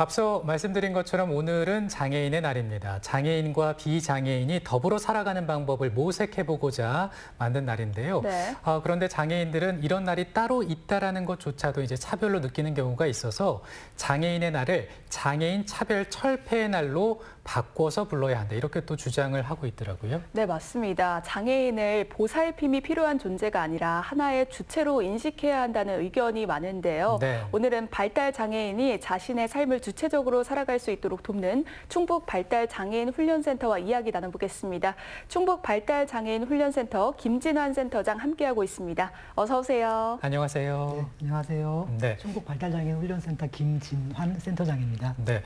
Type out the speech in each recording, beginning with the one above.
앞서 말씀드린 것처럼 오늘은 장애인의 날입니다. 장애인과 비장애인이 더불어 살아가는 방법을 모색해보고자 만든 날인데요. 네. 그런데 장애인들은 이런 날이 따로 있다라는 것조차도 이제 차별로 느끼는 경우가 있어서 장애인의 날을 장애인 차별 철폐의 날로 바꿔서 불러야 한다. 이렇게 또 주장을 하고 있더라고요. 네, 맞습니다. 장애인을 보살핌이 필요한 존재가 아니라 하나의 주체로 인식해야 한다는 의견이 많은데요. 네. 오늘은 발달 장애인이 자신의 삶을 주체적으로 살아갈 수 있도록 돕는 충북 발달 장애인 훈련센터와 이야기 나눠보겠습니다. 충북 발달 장애인 훈련센터 김진환 센터장 함께하고 있습니다. 어서 오세요. 안녕하세요. 네, 안녕하세요. 네. 충북 발달장애인 훈련센터 김진환 센터장입니다. 네,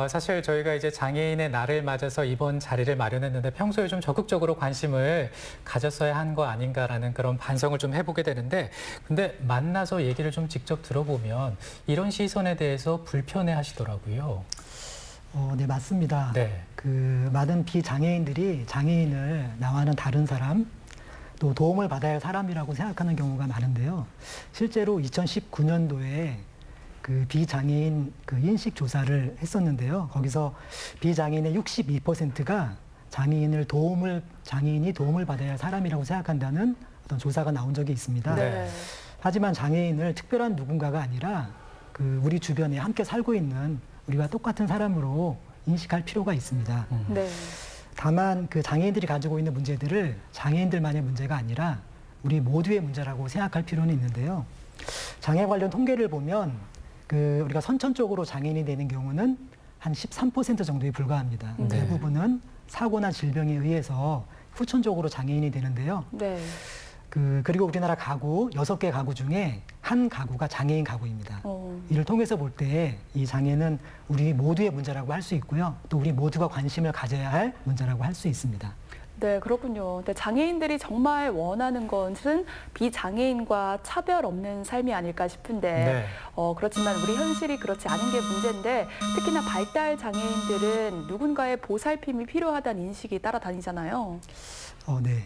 사실 저희가 이제 장애인의 날을 맞아서 이번 자리를 마련했는데 평소에 좀 적극적으로 관심을 가졌어야 한 거 아닌가라는 그런 반성을 좀 해보게 되는데, 근데 만나서 얘기를 좀 직접 들어보면 이런 시선에 대해서 불편해 하시더라고요. 네, 맞습니다. 네. 많은 비장애인들이 장애인을 나와는 다른 사람, 또 도움을 받아야 할 사람이라고 생각하는 경우가 많은데요. 실제로 2019년도에 비장애인 인식 조사를 했었는데요. 거기서 비장애인의 62%가 장애인이 도움을 받아야 할 사람이라고 생각한다는 어떤 조사가 나온 적이 있습니다. 네. 하지만 장애인을 특별한 누군가가 아니라 우리 주변에 함께 살고 있는 우리와 똑같은 사람으로 인식할 필요가 있습니다. 네. 다만 장애인들이 가지고 있는 문제들을 장애인들만의 문제가 아니라 우리 모두의 문제라고 생각할 필요는 있는데요. 장애 관련 통계를 보면 우리가 선천적으로 장애인이 되는 경우는 한 13% 정도에 불과합니다. 네. 대부분은 사고나 질병에 의해서 후천적으로 장애인이 되는데요. 네. 그리고 우리나라 가구 6개 가구 중에 한 가구가 장애인 가구입니다. 이를 통해서 볼 때 이 장애는 우리 모두의 문제라고 할 수 있고요. 또 우리 모두가 관심을 가져야 할 문제라고 할 수 있습니다. 네, 그렇군요. 근데 장애인들이 정말 원하는 것은 비장애인과 차별 없는 삶이 아닐까 싶은데, 네. 그렇지만 우리 현실이 그렇지 않은 게 문제인데, 특히나 발달 장애인들은 누군가의 보살핌이 필요하다는 인식이 따라다니잖아요. 네.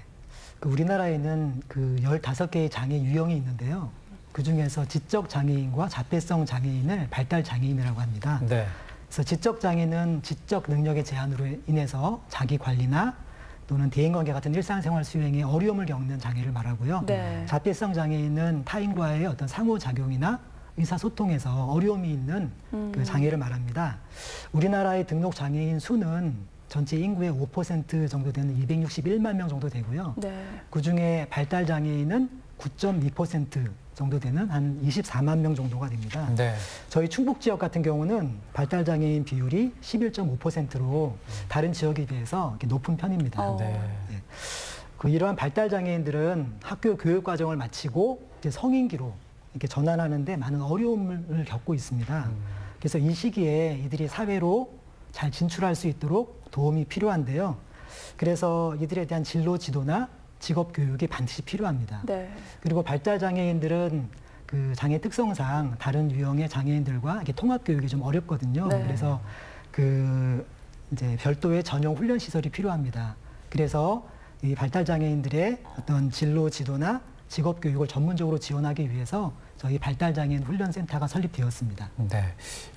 우리나라에는 15개의 장애 유형이 있는데요. 그중에서 지적 장애인과 자폐성 장애인을 발달 장애인이라고 합니다. 네. 그래서 지적 장애는 지적 능력의 제한으로 인해서 자기 관리나 또는 대인관계 같은 일상생활 수행에 어려움을 겪는 장애를 말하고요. 네. 자폐성 장애인은 타인과의 어떤 상호작용이나 의사소통에서 어려움이 있는 장애를 말합니다. 우리나라의 등록 장애인 수는 전체 인구의 5% 정도 되는 261만 명 정도 되고요. 네. 그중에 발달 장애인은 9.2% 정도 되는 한 24만 명 정도가 됩니다. 네. 저희 충북 지역 같은 경우는 발달 장애인 비율이 11.5%로 다른 지역에 비해서 이렇게 높은 편입니다. 네. 이러한 발달 장애인들은 학교 교육 과정을 마치고 이제 성인기로 이렇게 전환하는데 많은 어려움을 겪고 있습니다. 그래서 이 시기에 이들이 사회로 잘 진출할 수 있도록 도움이 필요한데요. 그래서 이들에 대한 진로 지도나 직업 교육이 반드시 필요합니다. 네. 그리고 발달 장애인들은 장애 특성상 다른 유형의 장애인들과 이렇게 통합 교육이 좀 어렵거든요. 네. 그래서 이제 별도의 전용 훈련 시설이 필요합니다. 그래서 이 발달 장애인들의 어떤 진로 지도나 직업 교육을 전문적으로 지원하기 위해서 저희 발달장애인 훈련센터가 설립되었습니다. 네,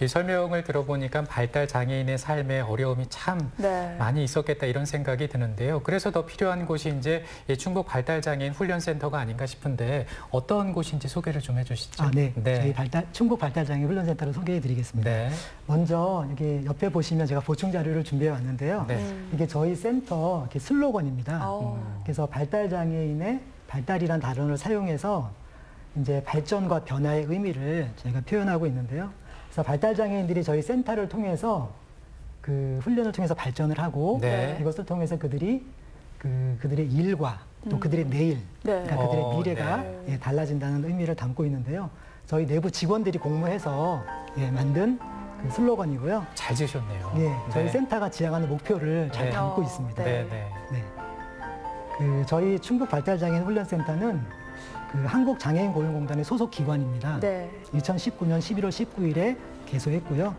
이 설명을 들어보니까 발달 장애인의 삶에 어려움이 참 네. 많이 있었겠다 이런 생각이 드는데요. 그래서 더 필요한 곳이 이제 충북 발달 장애인 훈련센터가 아닌가 싶은데 어떤 곳인지 소개를 좀 해주시죠. 네. 네. 저희 충북 발달장애인 훈련센터를 소개해드리겠습니다. 네. 먼저 여기 옆에 보시면 제가 보충 자료를 준비해 왔는데요. 네. 이게 저희 센터 슬로건입니다. 그래서 발달장애인의 발달이란 단어를 사용해서 이제 발전과 변화의 의미를 저희가 표현하고 있는데요. 그래서 발달 장애인들이 저희 센터를 통해서 훈련을 통해서 발전을 하고 네. 이것을 통해서 그들의 일과 또 그들의 내일, 네. 그러니까 그들의 미래가 네. 달라진다는 의미를 담고 있는데요. 저희 내부 직원들이 공모해서 만든 슬로건이고요. 잘 지으셨네요. 저희 네. 센터가 지향하는 목표를 잘 네. 담고 있습니다. 네, 네. 네. 저희 충북 발달장애인 훈련센터는 한국장애인 고용공단의 소속 기관입니다. 네. 2019년 11월 19일에 개소했고요.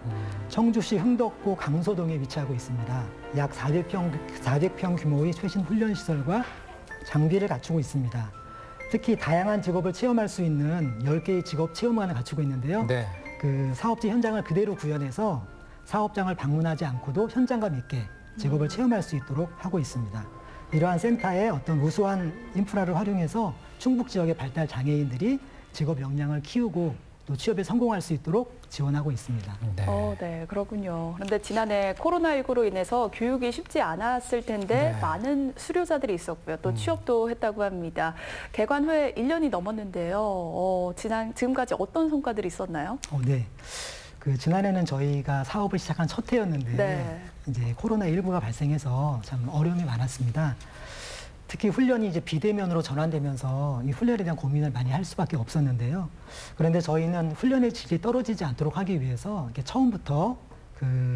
청주시 흥덕구 강소동에 위치하고 있습니다. 약 400평 규모의 최신 훈련시설과 장비를 갖추고 있습니다. 특히 다양한 직업을 체험할 수 있는 10개의 직업 체험관을 갖추고 있는데요. 네. 사업지 현장을 그대로 구현해서 사업장을 방문하지 않고도 현장감 있게 직업을 체험할 수 있도록 하고 있습니다. 이러한 센터의 어떤 우수한 인프라를 활용해서 충북 지역의 발달 장애인들이 직업 역량을 키우고 또 취업에 성공할 수 있도록 지원하고 있습니다. 네. 네, 그렇군요. 그런데 지난해 코로나19로 인해서 교육이 쉽지 않았을 텐데 네. 많은 수료자들이 있었고요. 또 취업도 했다고 합니다. 개관 후에 1년이 넘었는데요. 지금까지 어떤 성과들이 있었나요? 네. 지난해는 저희가 사업을 시작한 첫 해였는데 네. 이제 코로나19가 발생해서 참 어려움이 많았습니다. 특히 훈련이 이제 비대면으로 전환되면서 이 훈련에 대한 고민을 많이 할 수밖에 없었는데요. 그런데 저희는 훈련의 질이 떨어지지 않도록 하기 위해서 이렇게 처음부터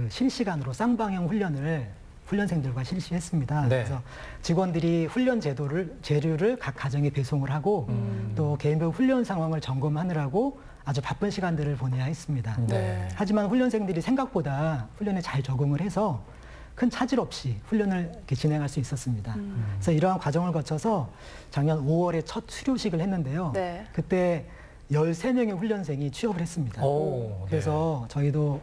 실시간으로 쌍방향 훈련을 훈련생들과 실시했습니다. 네. 그래서 직원들이 훈련 재료를 각 가정에 배송을 하고 또 개인별 훈련 상황을 점검하느라고 아주 바쁜 시간들을 보내야 했습니다. 네. 하지만 훈련생들이 생각보다 훈련에 잘 적응을 해서 큰 차질 없이 훈련을 이렇게 진행할 수 있었습니다. 그래서 이러한 과정을 거쳐서 작년 5월에 첫 수료식을 했는데요. 네. 그때 13명의 훈련생이 취업을 했습니다. 오, 그래서 저희도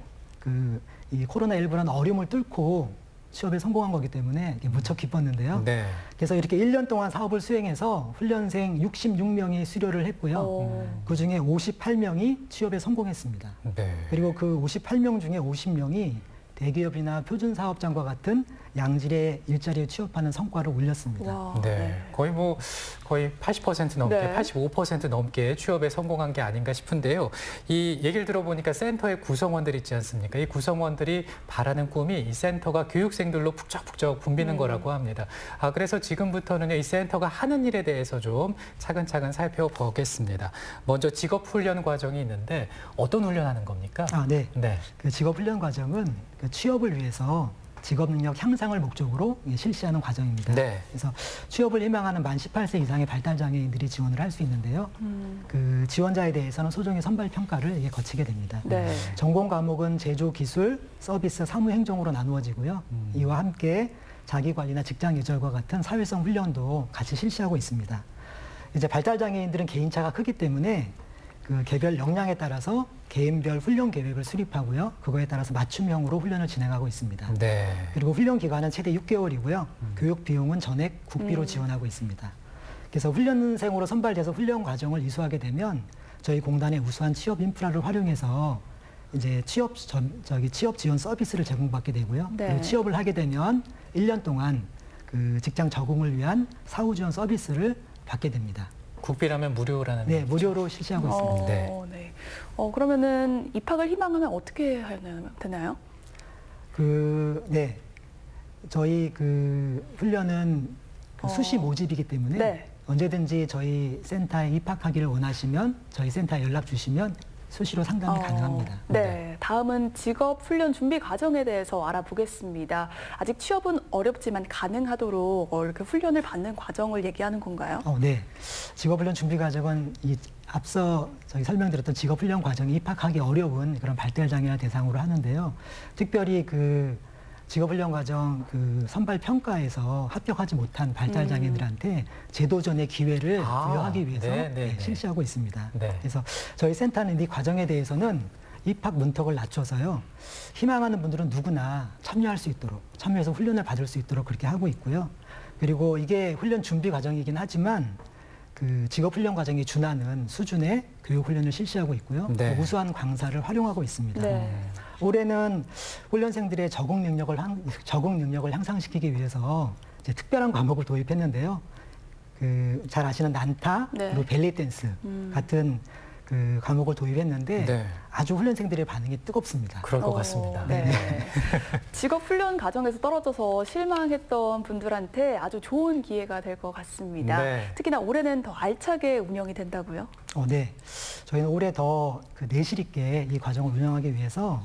이 코로나19라는 어려움을 뚫고 취업에 성공한 거기 때문에 무척 기뻤는데요. 네. 그래서 이렇게 1년 동안 사업을 수행해서 훈련생 66명이 수료를 했고요. 그중에 58명이 취업에 성공했습니다. 네. 그리고 그 58명 중에 50명이 대기업이나 표준사업장과 같은 양질의 일자리에 취업하는 성과를 올렸습니다. 와, 네. 거의 80% 넘게, 네. 85% 넘게 취업에 성공한 게 아닌가 싶은데요. 이 얘기를 들어보니까 센터의 구성원들 있지 않습니까? 이 구성원들이 바라는 꿈이 이 센터가 교육생들로 북적북적 붐비는 거라고 합니다. 그래서 지금부터는 이 센터가 하는 일에 대해서 좀 차근차근 살펴보겠습니다. 먼저 직업훈련 과정이 있는데 어떤 훈련하는 겁니까? 네. 네. 직업훈련 과정은 취업을 위해서 직업 능력 향상을 목적으로 실시하는 과정입니다. 네. 그래서 취업을 희망하는 만 18세 이상의 발달 장애인들이 지원을 할 수 있는데요. 지원자에 대해서는 소정의 선발 평가를 거치게 됩니다. 네. 전공 과목은 제조, 기술, 서비스, 사무, 행정으로 나누어지고요. 이와 함께 자기 관리나 직장 예절과 같은 사회성 훈련도 같이 실시하고 있습니다. 이제 발달 장애인들은 개인차가 크기 때문에 개별 역량에 따라서 개인별 훈련 계획을 수립하고요. 그거에 따라서 맞춤형으로 훈련을 진행하고 있습니다. 네. 그리고 훈련 기간은 최대 6개월이고요. 교육 비용은 전액 국비로 지원하고 있습니다. 그래서 훈련생으로 선발돼서 훈련 과정을 이수하게 되면 저희 공단의 우수한 취업 인프라를 활용해서 이제 취업 지원 서비스를 제공받게 되고요. 네. 그리고 취업을 하게 되면 1년 동안 직장 적응을 위한 사후 지원 서비스를 받게 됩니다. 국비라면 무료라는 네, 무료로 실시하고 있습니다. 네. 네. 그러면은 입학을 희망하면 어떻게 되나요? 네. 저희 훈련은 수시 모집이기 때문에 네. 언제든지 저희 센터에 입학하기를 원하시면 저희 센터에 연락 주시면 수시로 상담이 가능합니다. 네, 다음은 직업 훈련 준비 과정에 대해서 알아보겠습니다. 아직 취업은 어렵지만 가능하도록 이렇게 훈련을 받는 과정을 얘기하는 건가요? 네. 직업훈련 준비 과정은 앞서 저희 설명드렸던 직업훈련 과정에 입학하기 어려운 그런 발달장애를 대상으로 하는데요. 특별히 직업훈련 과정 선발 평가에서 합격하지 못한 발달 장애인들한테 재도전의 기회를 부여하기 위해서 실시하고 있습니다. 네. 그래서 저희 센터는 이 과정에 대해서는 입학 문턱을 낮춰서요. 희망하는 분들은 누구나 참여할 수 있도록, 참여해서 훈련을 받을 수 있도록 그렇게 하고 있고요. 그리고 이게 훈련 준비 과정이긴 하지만 직업훈련 과정에 준하는 수준의 교육훈련을 실시하고 있고요. 네. 우수한 강사를 활용하고 있습니다. 네. 올해는 훈련생들의 적응 능력을 향상시키기 위해서 이제 특별한 과목을 도입했는데요. 잘 아시는 난타, 네. 그리고 벨리 댄스 같은 과목을 도입했는데 네. 아주 훈련생들의 반응이 뜨겁습니다. 그럴 것 같습니다. 네. 직업 훈련 과정에서 떨어져서 실망했던 분들한테 아주 좋은 기회가 될 것 같습니다. 네. 특히나 올해는 더 알차게 운영이 된다고요? 네. 저희는 올해 더 내실 있게 이 과정을 운영하기 위해서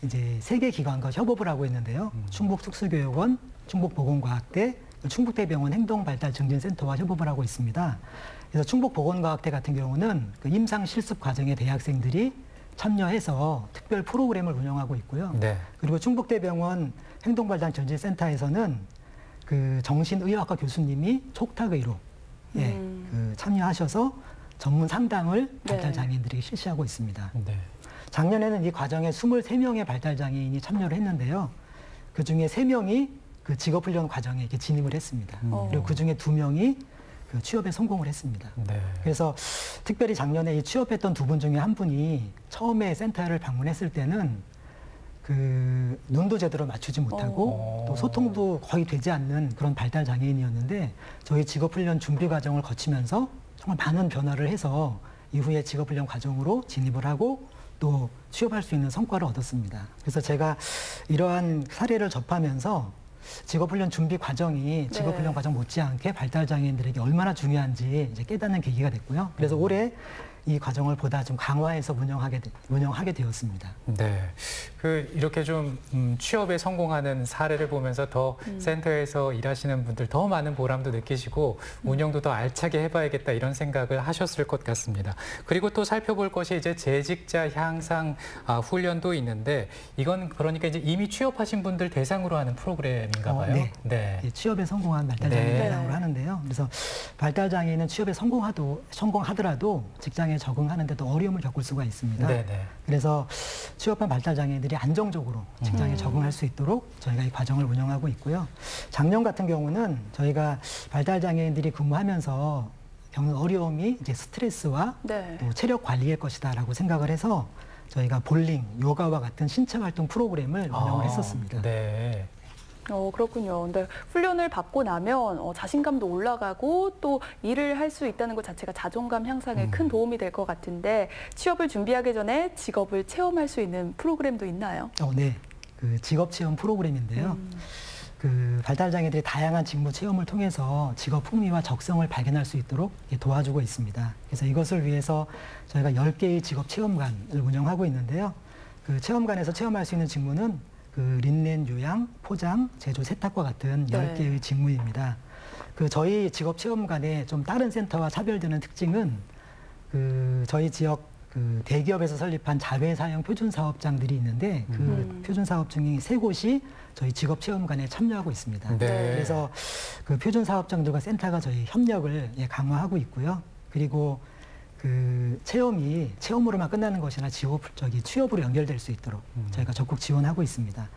이제 3개 기관과 협업을 하고 있는데요. 충북특수교육원, 충북보건과학대, 충북대병원 행동발달증진센터와 협업을 하고 있습니다. 그래서 충북보건과학대 같은 경우는 임상 실습 과정에 대학생들이 참여해서 특별 프로그램을 운영하고 있고요. 네. 그리고 충북대병원 행동발달증진센터에서는 정신의학과 교수님이 촉탁의로 참여하셔서 전문 상담을 발달 장애인들에게 실시하고 있습니다. 네. 작년에는 이 과정에 23명의 발달 장애인이 참여를 했는데요. 그 중에 3명이 그 직업훈련 과정에 이렇게 진입을 했습니다. 그리고 그 중에 2명이 그 취업에 성공을 했습니다. 네. 그래서 특별히 작년에 이 취업했던 2분 중에 한 분이 처음에 센터를 방문했을 때는 그 눈도 제대로 맞추지 못하고 또 소통도 거의 되지 않는 그런 발달 장애인이었는데 저희 직업훈련 준비 과정을 거치면서 정말 많은 변화를 해서 이후에 직업훈련 과정으로 진입을 하고 또 취업할 수 있는 성과를 얻었습니다. 그래서 제가 이러한 사례를 접하면서 직업훈련 준비 과정이 직업훈련 과정 못지않게 발달 장애인들에게 얼마나 중요한지 이제 깨닫는 계기가 됐고요. 그래서 올해 이 과정을 보다 좀 강화해서 운영하게 되었습니다. 네, 이렇게 좀 취업에 성공하는 사례를 보면서 더 센터에서 일하시는 분들 더 많은 보람도 느끼시고 운영도 더 알차게 해봐야겠다 이런 생각을 하셨을 것 같습니다. 그리고 또 살펴볼 것이 이제 재직자 향상 훈련도 있는데 이건 그러니까 이제 이미 취업하신 분들 대상으로 하는 프로그램인가 봐요. 네. 네. 취업에 성공한 발달 장애인 대상으로 하는데요. 그래서 발달 장애인은 취업에 성공하더라도 직장에 적응하는 데도 어려움을 겪을 수가 있습니다. 네네. 그래서 취업한 발달 장애인들이 안정적으로 직장에 적응할 수 있도록 저희가 이 과정을 운영하고 있고요. 작년 같은 경우는 저희가 발달 장애인들이 근무하면서 겪는 어려움이 이제 스트레스와 또 체력 관리일 것이다라고 생각을 해서 저희가 볼링, 요가와 같은 신체 활동 프로그램을 운영을 했었습니다. 네. 그렇군요. 근데 훈련을 받고 나면 자신감도 올라가고 또 일을 할 수 있다는 것 자체가 자존감 향상에 큰 도움이 될 것 같은데 취업을 준비하기 전에 직업을 체험할 수 있는 프로그램도 있나요? 네. 그 직업 체험 프로그램인데요. 그 발달장애들이 다양한 직무 체험을 통해서 직업 흥미와 적성을 발견할 수 있도록 도와주고 있습니다. 그래서 이것을 위해서 저희가 10개의 직업 체험관을 운영하고 있는데요. 그 체험관에서 체험할 수 있는 직무는 그 린넨 요양, 포장, 제조, 세탁과 같은 10개의 직무입니다. 그 저희 직업 체험관의 좀 다른 센터와 차별되는 특징은 그 저희 지역 그 대기업에서 설립한 자회 사용 표준 사업장들이 있는데 그 표준 사업 중에 3곳이 저희 직업 체험관에 참여하고 있습니다. 네. 그래서 그 표준 사업장들과 센터가 저희 협력을 강화하고 있고요. 그리고 그 체험이 체험으로만 끝나는 것이나 취업으로 연결될 수 있도록 저희가 적극 지원하고 있습니다.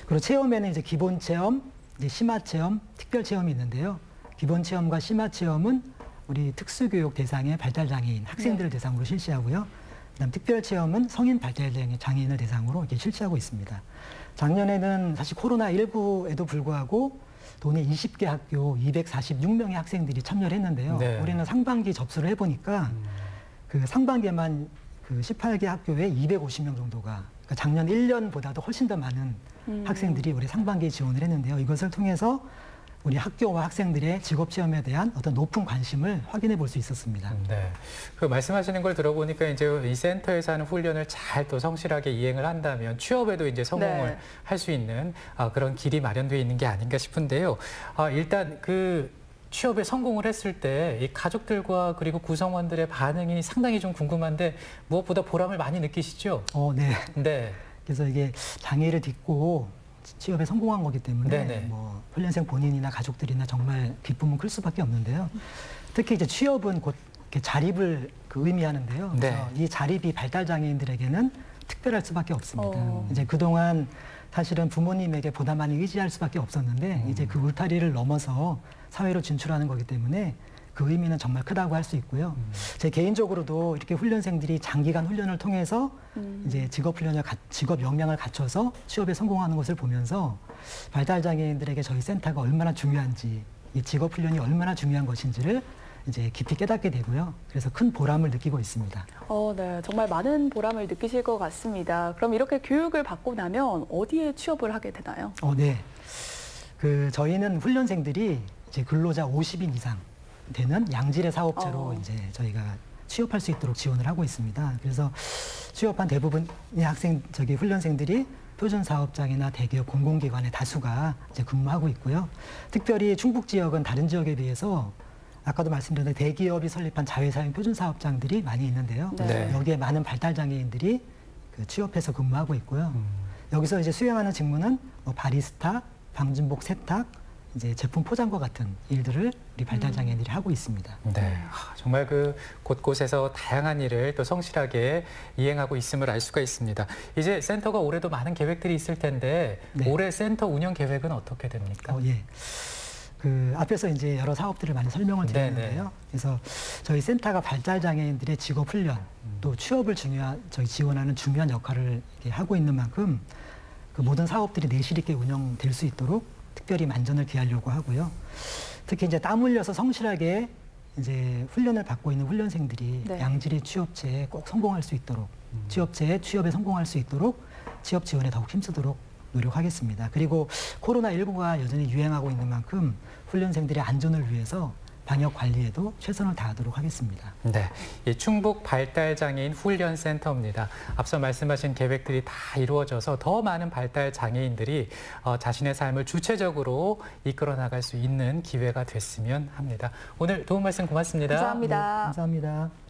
그리고 체험에는 이제 기본 체험, 이제 심화 체험, 특별 체험이 있는데요. 기본 체험과 심화 체험은 우리 특수교육 대상의 발달 장애인 학생들을 대상으로 실시하고요. 그다음 특별 체험은 성인 발달 장애인을 대상으로 이렇게 실시하고 있습니다. 작년에는 사실 코로나19에도 불구하고 도내 20개 학교 246명의 학생들이 참여를 했는데요. 네. 올해는 상반기 접수를 해보니까 그 상반기에만 그 18개 학교에 250명 정도가 그러니까 작년 1년보다도 훨씬 더 많은 학생들이 올해 상반기에 지원을 했는데요. 이것을 통해서 우리 학교와 학생들의 직업 체험에 대한 어떤 높은 관심을 확인해 볼 수 있었습니다. 네. 그 말씀하시는 걸 들어보니까 이제 이 센터에서 하는 훈련을 잘 또 성실하게 이행을 한다면 취업에도 이제 성공을 할 수 있는 그런 길이 마련되어 있는 게 아닌가 싶은데요. 일단 그 취업에 성공을 했을 때 이 가족들과 그리고 구성원들의 반응이 상당히 좀 궁금한데 무엇보다 보람을 많이 느끼시죠? 네. 네. 그래서 이게 장애를 딛고 취업에 성공한 거기 때문에 뭐 훈련생 본인이나 가족들이나 정말 기쁨은 클 수밖에 없는데요. 특히 이제 취업은 곧 이렇게 자립을 의미하는데요. 그래서 이 자립이 발달 장애인들에게는 특별할 수밖에 없습니다. 이제 그동안 사실은 부모님에게 보다 많이 의지할 수밖에 없었는데 이제 그 울타리를 넘어서 사회로 진출하는 거기 때문에 그 의미는 정말 크다고 할 수 있고요. 제 개인적으로도 이렇게 훈련생들이 장기간 훈련을 통해서 이제 직업 역량을 갖춰서 취업에 성공하는 것을 보면서 발달 장애인들에게 저희 센터가 얼마나 중요한지, 이 직업 훈련이 얼마나 중요한 것인지를 이제 깊이 깨닫게 되고요. 그래서 큰 보람을 느끼고 있습니다. 네, 정말 많은 보람을 느끼실 것 같습니다. 그럼 이렇게 교육을 받고 나면 어디에 취업을 하게 되나요? 네. 그 저희는 훈련생들이 이제 근로자 50인 이상 되는 양질의 사업체로 이제 저희가 취업할 수 있도록 지원을 하고 있습니다. 그래서 취업한 대부분의 훈련생들이 표준 사업장이나 대기업 공공기관의 다수가 이제 근무하고 있고요. 특별히 충북 지역은 다른 지역에 비해서 아까도 말씀드렸는데 대기업이 설립한 자회사용 표준 사업장들이 많이 있는데요. 여기에 많은 발달 장애인들이 취업해서 근무하고 있고요. 여기서 이제 수행하는 직무는 뭐 바리스타, 방진복 세탁, 이제 제품 포장과 같은 일들을 우리 발달 장애인들이 하고 있습니다. 네, 정말 그 곳곳에서 다양한 일을 또 성실하게 이행하고 있음을 알 수가 있습니다. 이제 센터가 올해도 많은 계획들이 있을 텐데 네. 올해 센터 운영 계획은 어떻게 됩니까? 예. 그 앞에서 이제 여러 사업들을 많이 설명을 드렸는데요. 그래서 저희 센터가 발달 장애인들의 직업 훈련 또 취업을 지원하는 중요한 역할을 이렇게 하고 있는 만큼 그 모든 사업들이 내실 있게 운영될 수 있도록 특별히 만전을 기하려고 하고요. 특히 이제 땀 흘려서 성실하게 이제 훈련을 받고 있는 훈련생들이 네. 양질의 취업체에 꼭 성공할 수 있도록 취업에 성공할 수 있도록 취업 지원에 더욱 힘쓰도록 노력하겠습니다. 그리고 코로나19가 여전히 유행하고 있는 만큼 훈련생들의 안전을 위해서 방역 관리에도 최선을 다하도록 하겠습니다. 네, 이 충북 발달장애인 훈련센터입니다. 앞서 말씀하신 계획들이 다 이루어져서 더 많은 발달 장애인들이 자신의 삶을 주체적으로 이끌어 나갈 수 있는 기회가 됐으면 합니다. 오늘 도움 말씀 고맙습니다. 감사합니다. 네, 감사합니다.